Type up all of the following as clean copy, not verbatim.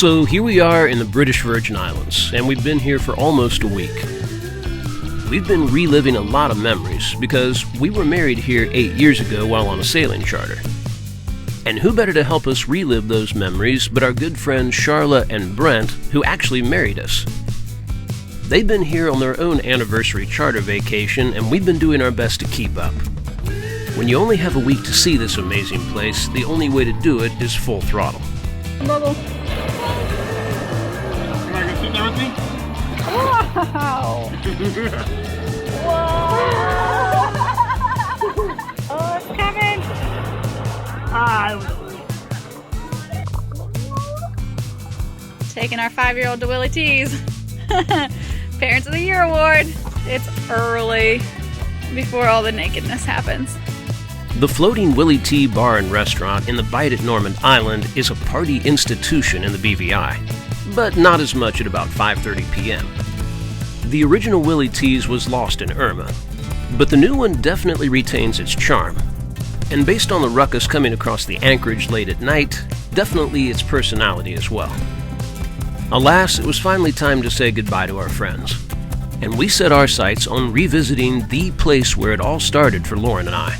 So here we are in the British Virgin Islands, and we've been here for almost a week. We've been reliving a lot of memories because we were married here 8 years ago while on a sailing charter. And who better to help us relive those memories but our good friends Charla and Brent, who actually married us. They've been here on their own anniversary charter vacation, and we've been doing our best to keep up. When you only have a week to see this amazing place, the only way to do it is full throttle. Bubble. You want to go sit there with me? Wow! Whoa! Oh, it's coming! Taking our 5-year-old to Willie T's. Parents of the Year award. It's early before all the nakedness happens. The floating Willie T bar and restaurant in the Bight at Norman Island is a party institution in the BVI, but not as much at about 5:30 p.m. The original Willie T's was lost in Irma, but the new one definitely retains its charm. And based on the ruckus coming across the anchorage late at night, definitely its personality as well. Alas, it was finally time to say goodbye to our friends, and we set our sights on revisiting the place where it all started for Lauren and I,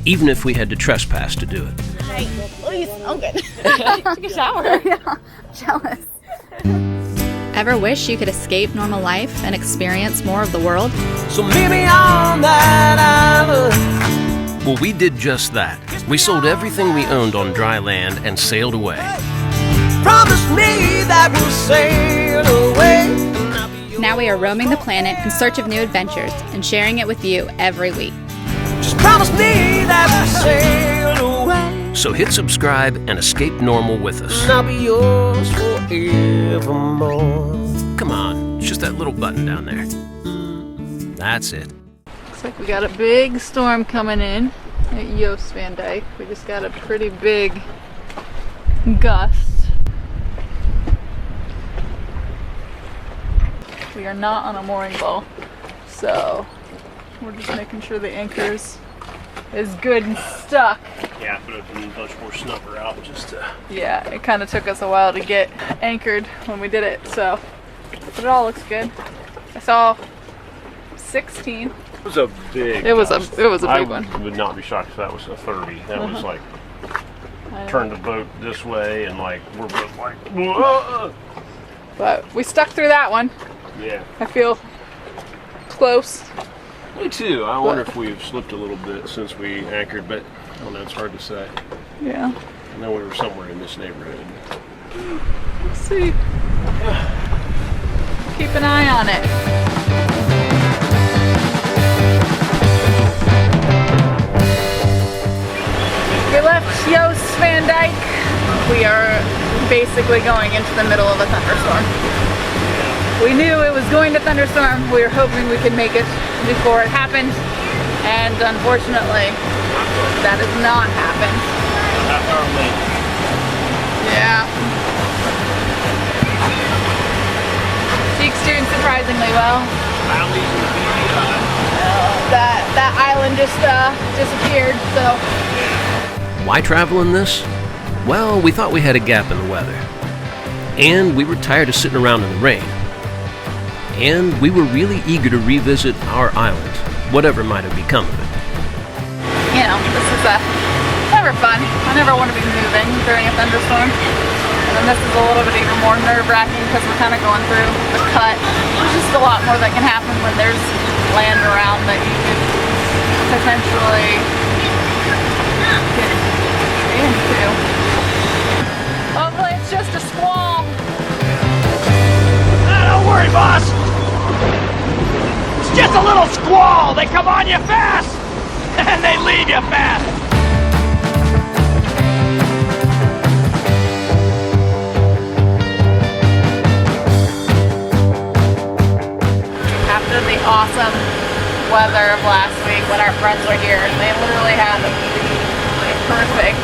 even if we had to trespass to do it. Hi. Oh, you smell good. Took a shower. Yeah, jealous. Ever wish you could escape normal life and experience more of the world? So meet me on that island. Well, we did just that. We sold everything we owned on dry land and sailed away. Promise me that we'll sail away. Now we are roaming the planet in search of new adventures and sharing it with you every week. Just promise me that we'll sail away. So hit subscribe and escape normal with us. And I'll be yours forevermore. Come on, it's just that little button down there. That's it. Looks like we got a big storm coming in at Joost Van Dyke. We just got a pretty big gust. We are not on a mooring ball, so we're just making sure the anchor is good and stuck. Yeah, put a bunch more snuffer out just to... Yeah, it kind of took us a while to get anchored when we did it, so, but it all looks good. I saw 16. It was a big It was a big one. I would not be shocked if that was a 30. That was like, turned the boat this way and like, we're both like, whoa! But we stuck through that one. Yeah. I feel close. Me too. I wonder if we've slipped a little bit since we anchored, but I don't know, it's hard to say. Yeah. I know we were somewhere in this neighborhood. Let's see. Keep an eye on it. We left Joost Van Dyke. We are basically going into the middle of a thunderstorm. We knew it was going to thunderstorm. We were hoping we could make it before it happened, and unfortunately, that has not happened. Yeah. Cheek's doing surprisingly well. That island just disappeared, so. Why travel in this? Well, we thought we had a gap in the weather. And we were tired of sitting around in the rain. And we were really eager to revisit our island, whatever might have become of it. You know, this is never fun. I never want to be moving during a thunderstorm. And then this is a little bit even more nerve-wracking because we're kind of going through the cut. There's just a lot more that can happen when there's land around that you could potentially get into. Hopefully it's just a squall. Don't worry, boss. It's just a little squall. They come on you fast, and they leave you fast. After the awesome weather of last week when our friends were here, they literally had a perfect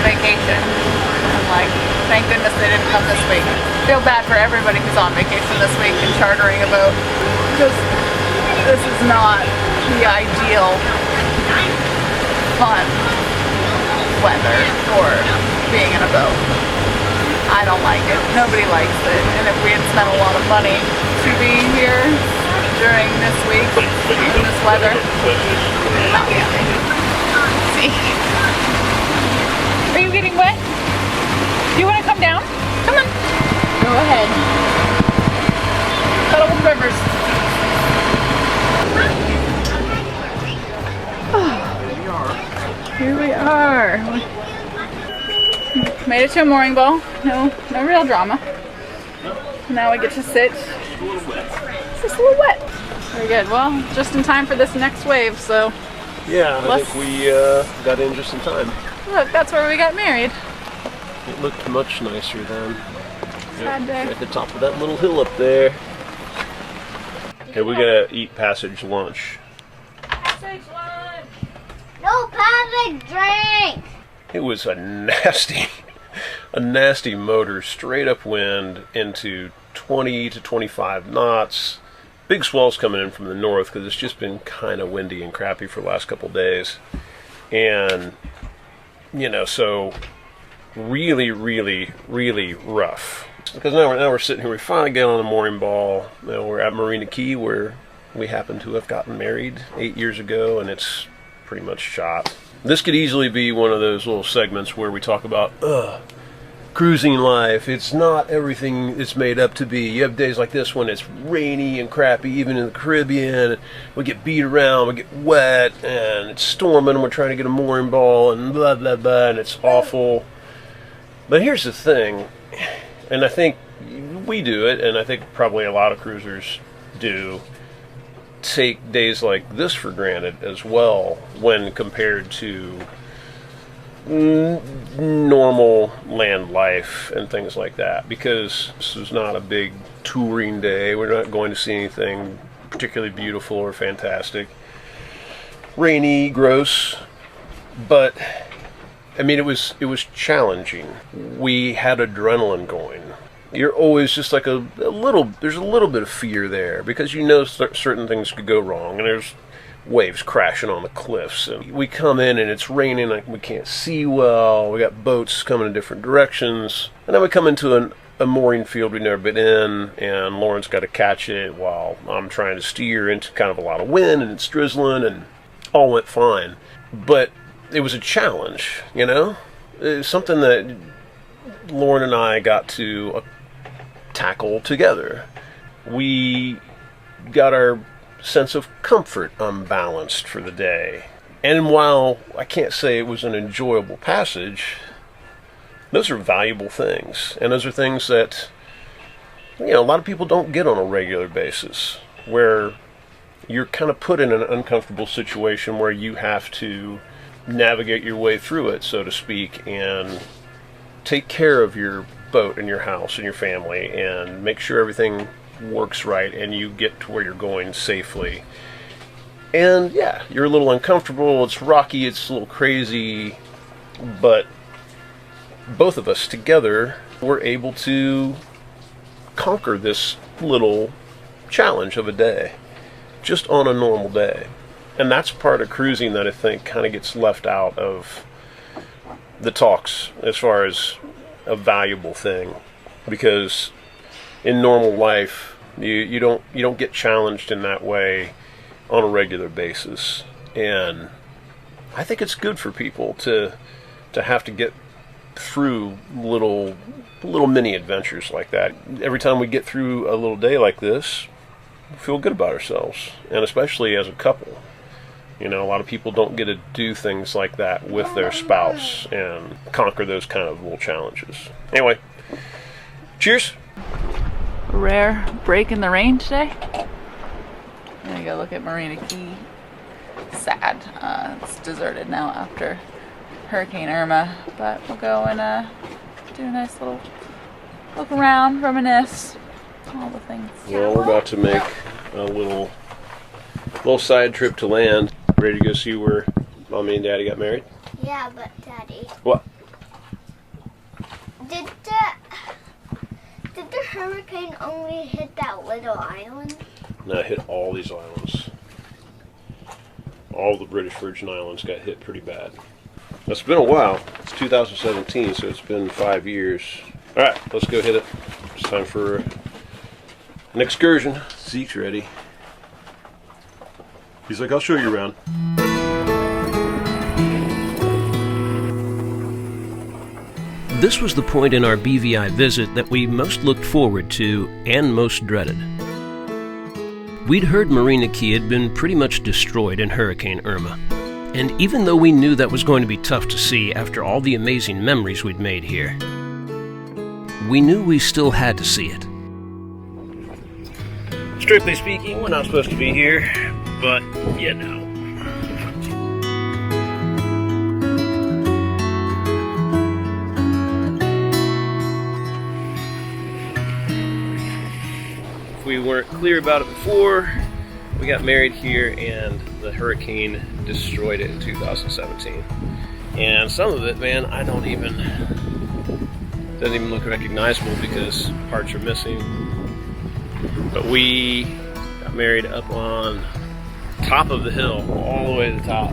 vacation. And like, thank goodness they didn't come this week. Feel bad for everybody who's on vacation this week and chartering a boat, because this is not the ideal fun weather for being in a boat. I don't like it. Nobody likes it. And if we had spent a lot of money to be here during this week in this weather, not be happy. See? Are you getting wet? Do you want to come down? Come on. Go ahead. Cuddle with Rivers. Here we are. Made it to a mooring ball. No real drama. Now we get to sit. It's just a little wet. Very good. Well, just in time for this next wave, so. Yeah, I think we got in just in time. Look, that's where we got married. It looked much nicer then. Sad day. At the top of that little hill up there. Okay, we gotta eat passage lunch. Passage lunch. No passage drink. It was a nasty motor, straight up wind into 20 to 25 knots. Big swells coming in from the north because it's just been kind of windy and crappy for the last couple of days. And, you know, so really, really, really rough. Because now we're sitting here, we finally get on the mooring ball. You know, we're at Marina Cay where we happen to have gotten married 8 years ago, and it's pretty much shot. This could easily be one of those little segments where we talk about, cruising life. It's not everything it's made up to be. You have days like this when it's rainy and crappy, even in the Caribbean. We get beat around, we get wet, and it's storming, and we're trying to get a mooring ball, and blah, blah, blah, and it's awful. But here's the thing, and I think we do it, and I think probably a lot of cruisers do, take days like this for granted as well when compared to normal land life and things like that, because this is not a big touring day. We're not going to see anything particularly beautiful or fantastic. Rainy, gross, but I mean it was challenging. We had adrenaline going. You're always just like there's a little bit of fear there because you know certain things could go wrong, and there's waves crashing on the cliffs, and we come in and it's raining, like we can't see well, we got boats coming in different directions, and then we come into a mooring field we've never been in, and Lauren's got to catch it while I'm trying to steer into kind of a lot of wind, and it's drizzling, and all went fine. But it was a challenge, you know? It's something that Lauren and I got to tackle together. We got our sense of comfort unbalanced for the day. And while I can't say it was an enjoyable passage, those are valuable things. And those are things that, you know, a lot of people don't get on a regular basis, where you're kind of put in an uncomfortable situation where you have to navigate your way through it, so to speak, and take care of your boat and your house and your family and make sure everything works right and you get to where you're going safely. And yeah, you're a little uncomfortable, it's rocky, it's a little crazy, but both of us together were able to conquer this little challenge of a day just on a normal day. And that's part of cruising that I think kind of gets left out of the talks as far as a valuable thing, because in normal life you don't get challenged in that way on a regular basis. And I think it's good for people to have to get through little mini adventures like that. Every time we get through a little day like this, we feel good about ourselves, and especially as a couple. You know, a lot of people don't get to do things like that with their spouse and conquer those kind of little challenges. Anyway, cheers. Rare break in the rain today. There you go, look at Marina Cay. Sad. It's deserted now after Hurricane Irma, but we'll go and do a nice little look around, reminisce, all the things. Well, we're about to make a little side trip to land. Ready to go see where Mommy and Daddy got married? Yeah, but Daddy, What? did the hurricane only hit that little island? No, it hit all these islands. All the British Virgin Islands got hit pretty bad. It's been a while. It's 2017, so it's been 5 years. All right, let's go hit it. It's time for an excursion. Zeke's ready. He's like, I'll show you around. This was the point in our BVI visit that we most looked forward to and most dreaded. We'd heard Marina Cay had been pretty much destroyed in Hurricane Irma. And even though we knew that was going to be tough to see after all the amazing memories we'd made here, we knew we still had to see it. Strictly speaking, we're not supposed to be here, but you know. We weren't clear about it before. We got married here and the hurricane destroyed it in 2017. And some of it, man, doesn't even look recognizable because parts are missing. But we got married up on top of the hill, all the way to the top.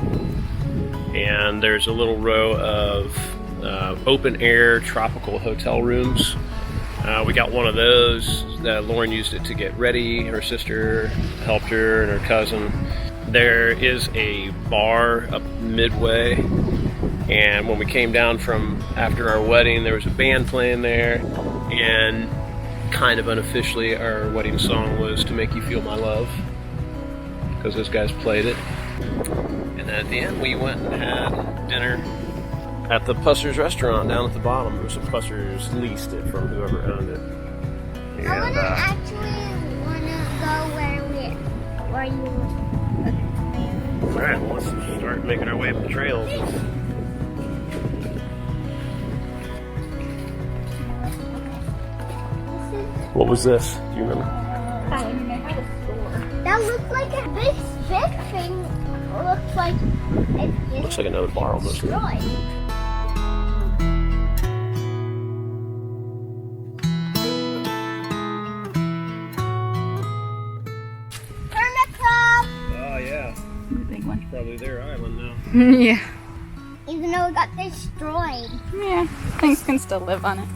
And there's a little row of open air tropical hotel rooms. We got one of those. Lauren used it to get ready. Her sister helped her and her cousin. There is a bar up midway, and when we came down from after our wedding, there was a band playing there, and kind of unofficially our wedding song was To Make You Feel My Love, because those guys played it. And then at the end we went and had dinner at the Pusser's restaurant down at the bottom. It was the Pusser's leased it from whoever owned it. And, I wanna go where you were. Alright, well, let's start making our way up the trails. What was this? Do you remember? That looks like a big thing. Looks like another bar almost. Destroyed. Probably their island now. Yeah. Even though it got destroyed. Yeah, things can still live on it.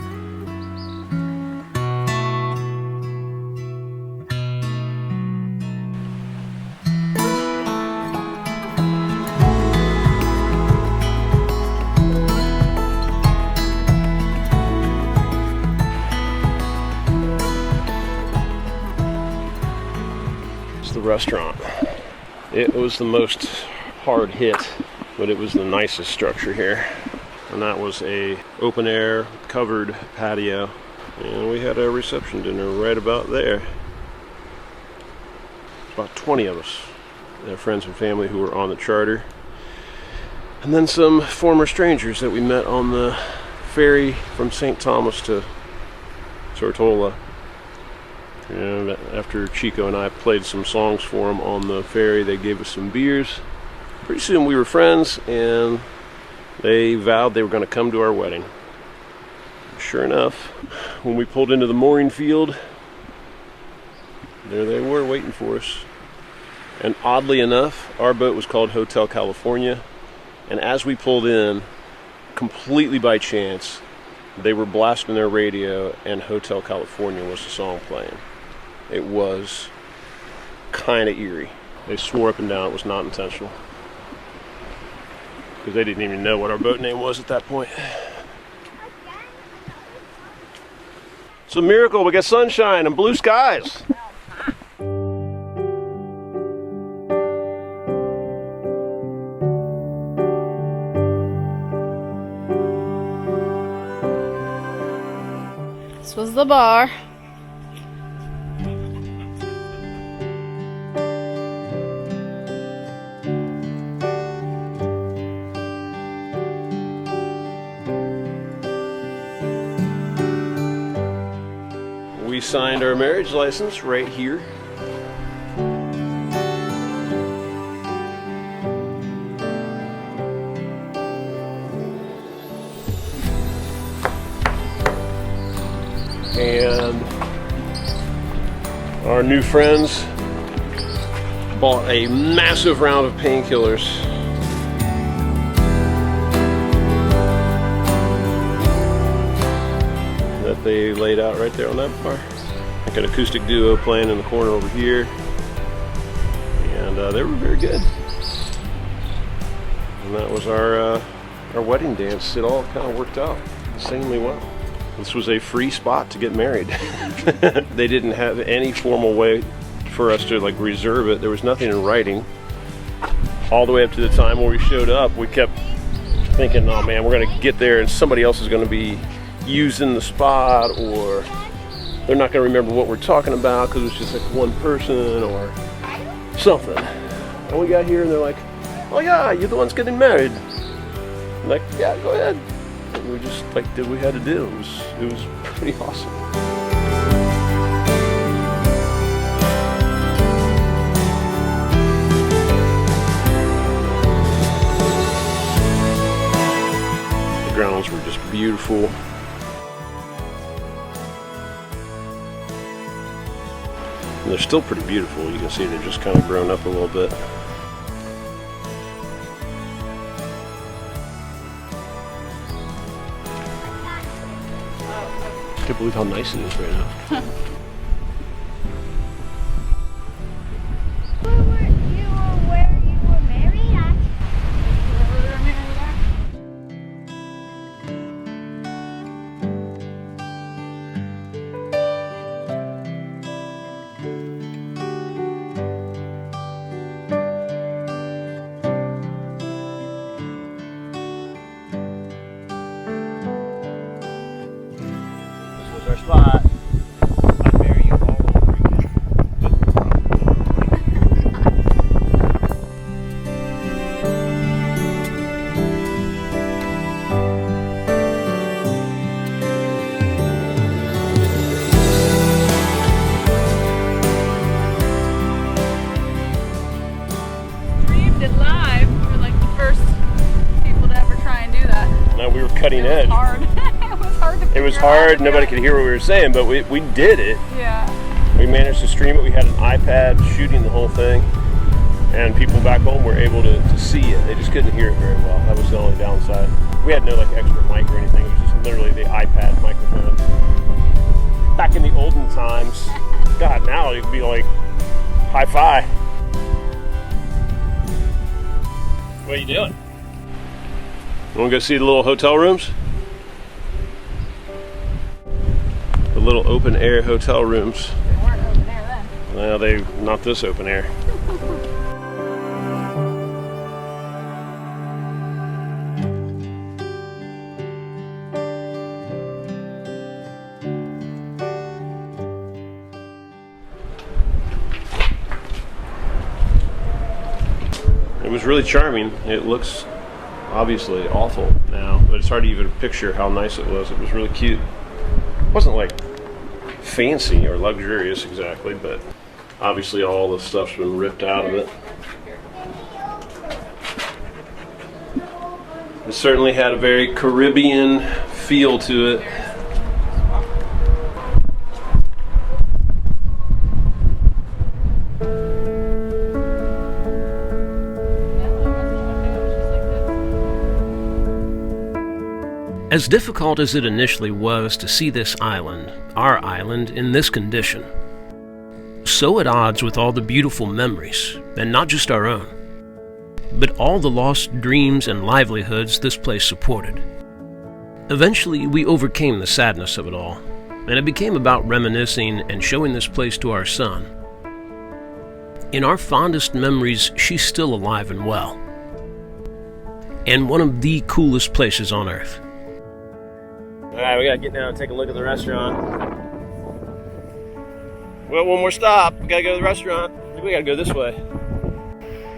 It's the restaurant. It was the most hard hit, but it was the nicest structure here. And that was a open air covered patio. And we had a reception dinner right about there. About 20 of us. Our friends and family who were on the charter. And then some former strangers that we met on the ferry from St. Thomas to Tortola. And after Chico and I played some songs for them on the ferry, they gave us some beers. Pretty soon we were friends, and they vowed they were going to come to our wedding. Sure enough, when we pulled into the mooring field, there they were waiting for us. And oddly enough, our boat was called Hotel California, and as we pulled in, completely by chance, they were blasting their radio, and Hotel California was the song playing. It was kind of eerie. They swore up and down it was not intentional, because they didn't even know what our boat name was at that point. It's a miracle. We got sunshine and blue skies. This was the bar. We signed our marriage license right here. And our new friends bought a massive round of painkillers. That they laid out right there on that bar. Like an acoustic duo playing in the corner over here. And they were very good. And that was our wedding dance. It all kind of worked out insanely well. This was a free spot to get married. They didn't have any formal way for us to like reserve it. There was nothing in writing. All the way up to the time where we showed up, we kept thinking, oh man, we're gonna get there and somebody else is gonna be using the spot, or they're not gonna remember what we're talking about because it's just like one person or something. And we got here and they're like, oh yeah, you're the ones getting married. I'm like, yeah, go ahead. And we just like did what we had to do. It was pretty awesome. The grounds were just beautiful. And they're still pretty beautiful. You can see they're just kind of grown up a little bit. I can't believe how nice it is right now. Where you were married at? Our spot. I'd marry you all over again. Streamed it live. We were like the first people to ever try and do that. Now we were cutting It edge. was hard. It was hard, nobody could hear what we were saying, but we did it. Yeah. We managed to stream it. We had an iPad shooting the whole thing, and people back home were able to see it. They just couldn't hear it very well. That was the only downside. We had no like extra mic or anything. It was just literally the iPad microphone. Back in the olden times, God, now it'd be like hi-fi. What are you doing? You want to go see the little hotel rooms? The little open air hotel rooms. They weren't open air then. Well, not this open air. It was really charming. It looks obviously awful now, but it's hard to even picture how nice it was. It was really cute. It wasn't like fancy or luxurious exactly, but obviously all the stuff's been ripped out of it. It certainly had a very Caribbean feel to it. As difficult as it initially was to see this island, our island, in this condition, so at odds with all the beautiful memories, and not just our own, but all the lost dreams and livelihoods this place supported. Eventually, we overcame the sadness of it all, and it became about reminiscing and showing this place to our son. In our fondest memories, she's still alive and well, and one of the coolest places on Earth. Alright, we gotta get down and take a look at the restaurant. Well, one more stop. We gotta go to the restaurant. I think we gotta go this way.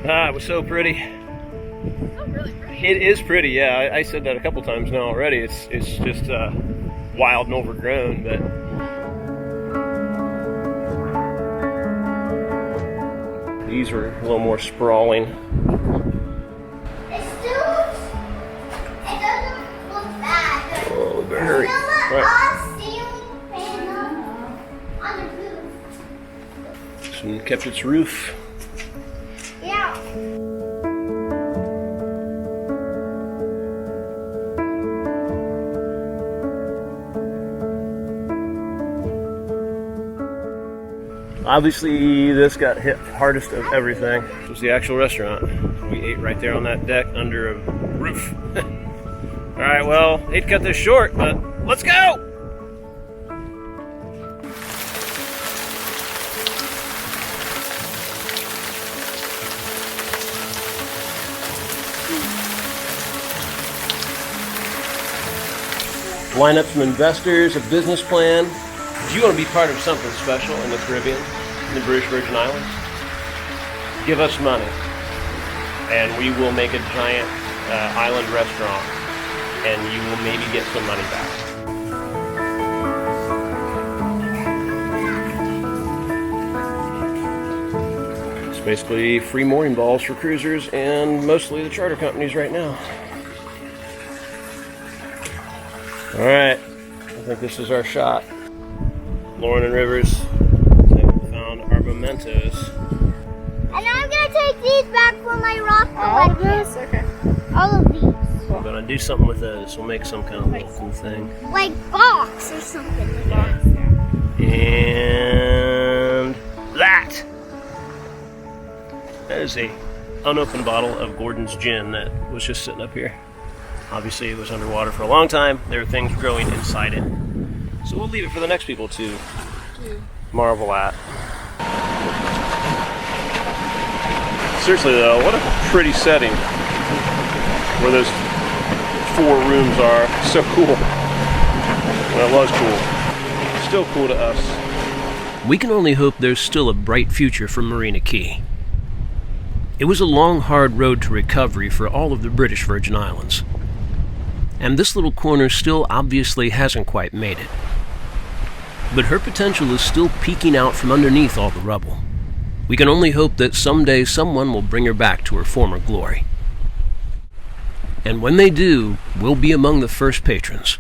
Ah, it was so pretty. Oh, really pretty. It is pretty, yeah. I said that a couple times now already. It's just wild and overgrown, but these were a little more sprawling. It doesn't look bad. Oh, very. Right. On the roof. This one kept its roof. Yeah. Obviously, this got hit hardest of everything. This was the actual restaurant. We ate right there on that deck under a roof. All right, well, hate to cut this short, but let's go! Line up some investors, a business plan. Do you want to be part of something special in the Caribbean, in the British Virgin Islands? Give us money, and we will make a giant island restaurant, and you will maybe get some money back. It's basically free mooring balls for cruisers and mostly the charter companies right now. All right, I think this is our shot. Lauren and Rivers found our mementos. And I'm gonna take these back for my rock collection. All of this? Okay. All of these. We're gonna do something with those. We'll make some kind of little cool thing. Like box or something. And that is a unopened bottle of Gordon's gin that was just sitting up here. Obviously, it was underwater for a long time. There are things growing inside it. So we'll leave it for the next people to marvel at. Seriously though, what a pretty setting where those 4 rooms are. So cool. Well, it was cool. Still cool to us. We can only hope there's still a bright future for Marina Cay. It was a long, hard road to recovery for all of the British Virgin Islands. And this little corner still obviously hasn't quite made it. But her potential is still peeking out from underneath all the rubble. We can only hope that someday someone will bring her back to her former glory. And when they do, we'll be among the first patrons.